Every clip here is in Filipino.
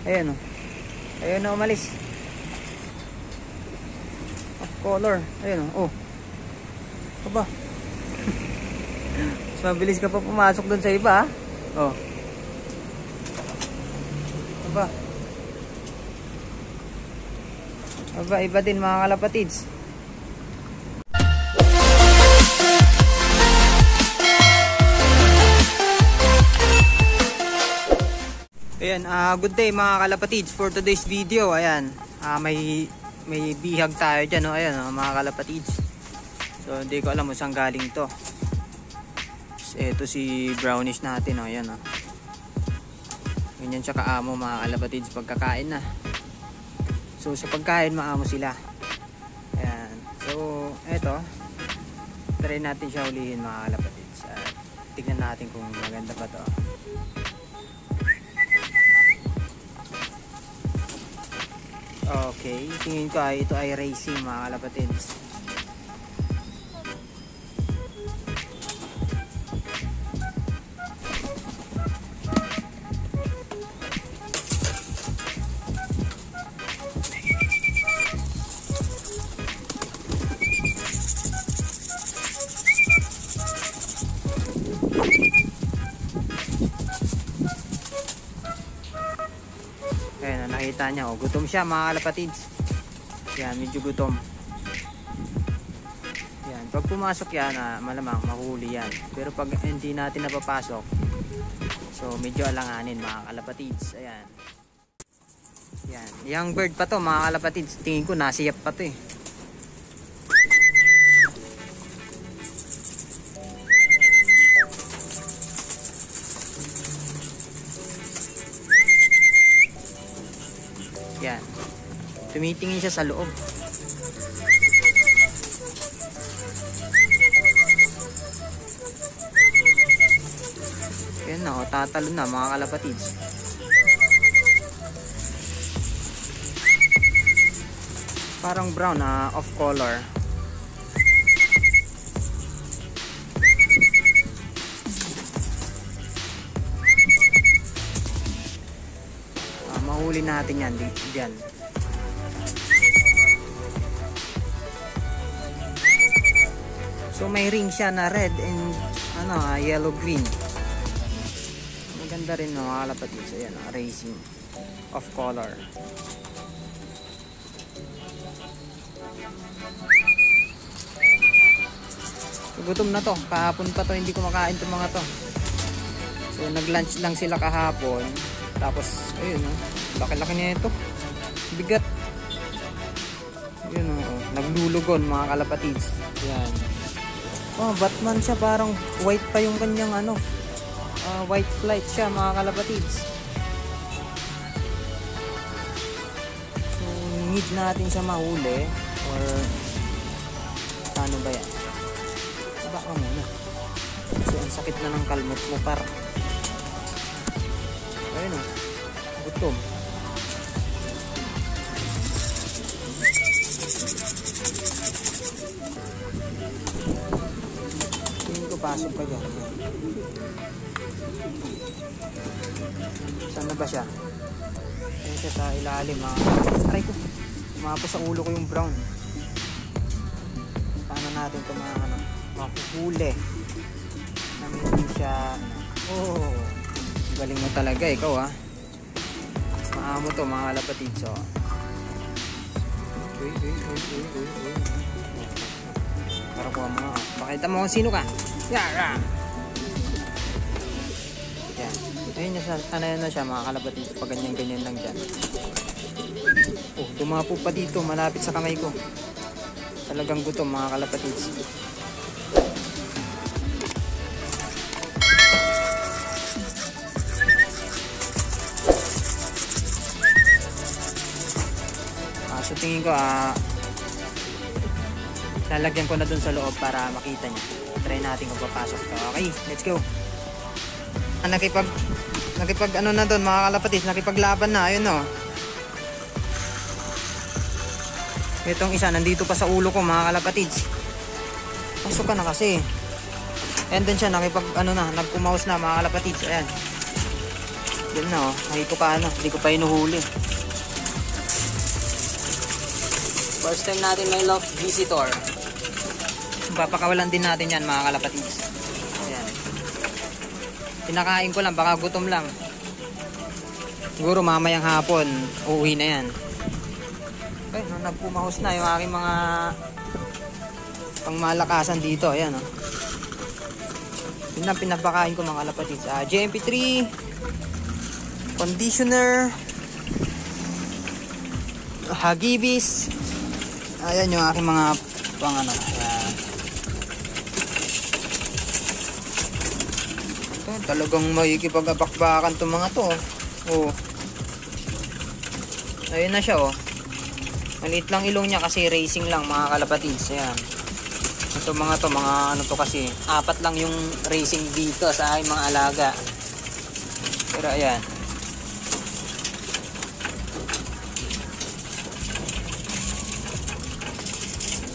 Ayan o. Ayan na umalis. Off color. Ayan o. Oh. Aba. Mas mabilis ka pa pumasok dun sa iba, ha? Oh. Aba. Aba, iba din mga kalapatids. Ayan, good day mga kalapatids. For today's video, ayan, may bihag tayo dyan, no? Ayan, mga kalapatids. So, hindi ko alam kung saan galing to. Ito si brownish natin, oh. Ayan, oh. Ganyan siya kaamo mga kalapatids pagkakain na. So, sa pagkain, maamo sila. Ayan. So, eto. Try natin siya ulihin mga kalapatids. Tignan natin kung maganda pa to. Okay, tingin ko ay ito ay racing mga kalapatids. Ayan, nakita niya, oh, gutom siya mga kalapatids. Yan, medyo gutom. Yan, pag pumasok yan, malamang mahuli yan. Pero pag hindi natin napapasok, so medyo alanganin mga kalapatids. Ayan. Yan, young bird pa to mga kalapatids. Tingin ko nasiyap pa to eh. Yan. Tumitingin siya sa loob. Yan na, oh, tatalo na mga kalapatids. Parang brown, off color. Mahuli natin yan diyan. So may ring siya na red and yellow green. Maganda rin mga kalapatids. Ayan, racing of color. So, gutom na to. Kahapon pa to hindi kumakain itong mga to. So nag-lunch lang sila kahapon. Tapos ayun, laki-laki na ito. Bigat. Ayun, naglulugon mga kalapatids. Yan. Oh, Batman siya, parang white pa yung kanyang white flight siya mga kalapatids. So need natin siya mahuli or ano ba yan? Baka muna. Kasi ang sakit na ng kalmot mo par. Ayun, gutom. Tingin ko pasok pa dyan. Saan na ba siya? Ayun siya sa ilalim. Aray ko, umapos sa ulo ko yung brown. Paano natin ito makuhuli na hindi siya galing mo talaga ikaw, maamo to mga kalapatids. So para ko mga pakita mo kung sino ka. Yan. Ayun na siya mga kalapatids. Pag ganyan lang dyan. Oh, dumapo pa dito malapit sa kamay ko. Talagang gutom mga kalapatids. So tingin ko lalagyan ko na dun sa loob para makita niya. Try natin kung papasok to. Okay, let's go. Nakipag na dun mga kalapatids, nakipaglaban na. Ayun, no. Itong isa nandito pa sa ulo ko mga kalapatids. Pasok ka na kasi. And then siya nagpumaus na mga kalapatids. Ayan. Yan na oh, nakito ka ano, hindi ko pa hinuhuli. First time natin may love visitor. Papakawalan din natin yan mga kalapatids. Ayan. Pinakain ko lang, baka gutom lang. Siguro mamayang hapon, uuwi na yan. Okay, nagpumahos na yung aking mga pangmalakasan dito. Ayan oh. Yun ang pinapakain ko mga kalapatids. GMP3, conditioner, hagibis. Ayan yung aking mga pang ano. Ayan. Ito, talagang makikipag-abakbakan itong mga to. Oh. Ayun na siya oh. Maliit lang ilong niya kasi racing lang mga kalapatids. Ayan. Ito mga to, mga ano to kasi. 4 lang yung racing dito sa aking mga alaga. Pero ayan.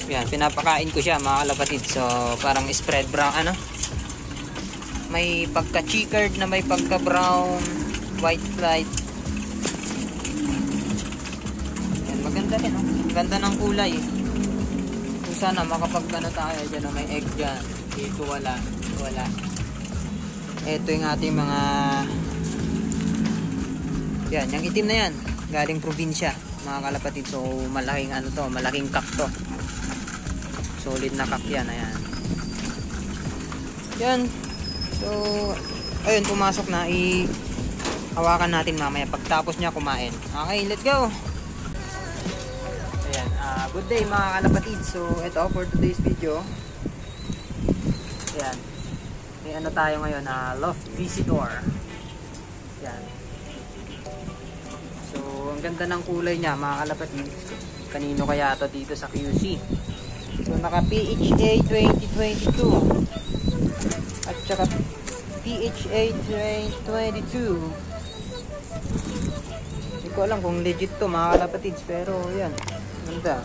Yan, pinapakain ko siya mga kalapatid. So, parang spread brown, ano? May pagka-checkered na may pagka-brown, white flight. Yan, maganda rin, oh. Ganda ng kulay. Kung sana makapag-ano tayo dyan, oh, may egg dyan. Dito wala. Wala. Ito yung ating mga... Yan, yung itim na yan. Galing probinsya, mga kalapatid. So, malaking ano to, malaking kak to. Solid na kak yan, ayan. Yan. So, ayun, pumasok na. Hawakan natin mamaya pagtapos niya kumain. Okay, let's go. Ayan, good day mga kalapatid. So, ito for today's video. Ayan. May ano tayo ngayon, love visitor. Ayan. So, ang ganda ng kulay niya mga kalapatid. Kanino kaya to dito sa QC? So, naka PHA 2022 at saka PHA 2022. Hindi ko alam kung legit to mga kalapatids, pero yan, ganda.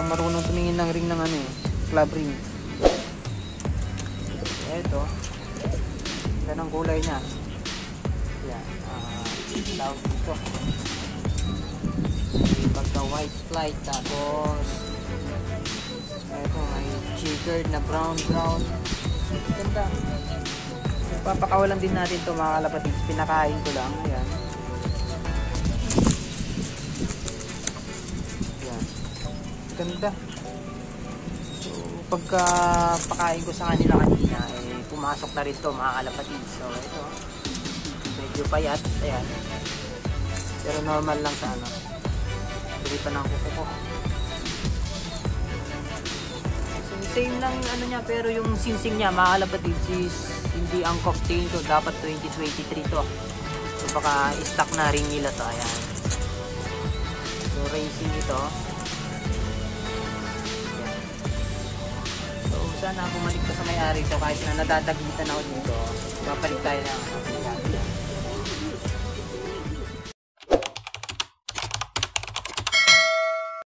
Marunong tumingin ng ring ng ano eh, club ring. Ito, ganda ng kulay niya. Yan, tawag dito. Pagka white flight, tapos ito, may checkered na brown. Ganda. Papakawalan din natin ito mga kalapatids. Pinakain ko lang. Ayan. Ayan. Ganda. So, pagka pakain ko sa kanila kanina, pumasok na rin ito mga kalapatids. So, ito. Medyo payat. Ayan. Pero normal lang sa ano. Hindi pa ng kuko ko. Same lang yung ano niya, pero yung singsing niya mga kalapatids is hindi ang cocktail to, dapat 2023 to. So baka stock na rin nila to. Ayan. So racing ito. Ayan. So sana bumalik ko sa may-ari to, kahit na nadadagitan ako dito, papalit tayo ng